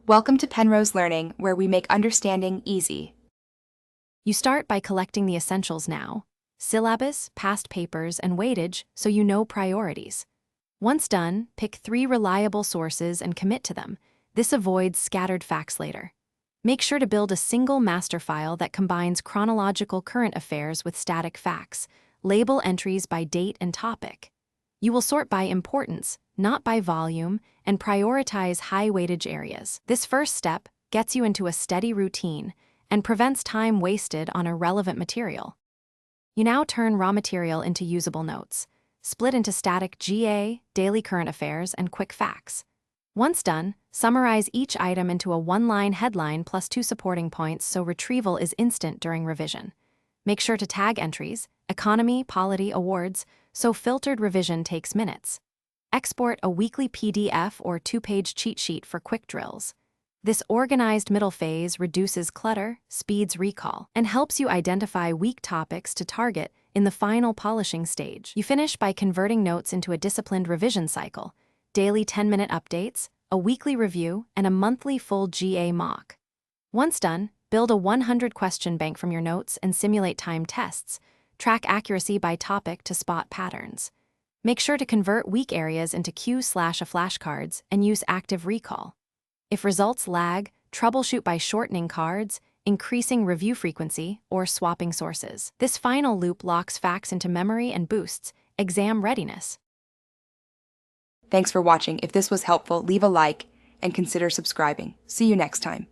Welcome to Penrose Learning, where we make understanding easy. You start by collecting the essentials now: syllabus, past papers, and weightage, so you know priorities. Once done, pick 3 reliable sources and commit to them. This avoids scattered facts later. Make sure to build a single master file that combines chronological current affairs with static facts. Label entries by date and topic. You will sort by importance, not by volume, and prioritize high-weightage areas. This first step gets you into a steady routine and prevents time wasted on irrelevant material. You now turn raw material into usable notes, split into static GA, daily current affairs, and quick facts. Once done, summarize each item into a one-line headline plus 2 supporting points so retrieval is instant during revision. Make sure to tag entries, economy, polity, awards, so filtered revision takes minutes. Export a weekly PDF or 2-page cheat sheet for quick drills. This organized middle phase reduces clutter, speeds recall, and helps you identify weak topics to target in the final polishing stage. You finish by converting notes into a disciplined revision cycle: daily 10-minute updates, a weekly review, and a monthly full GA mock. Once done, build a 100-question bank from your notes and simulate timed tests. Track accuracy by topic to spot patterns. Make sure to convert weak areas into Q/A flashcards and use active recall. If results lag, troubleshoot by shortening cards, increasing review frequency, or swapping sources. This final loop locks facts into memory and boosts exam readiness. Thanks for watching. If this was helpful, leave a like and consider subscribing. See you next time.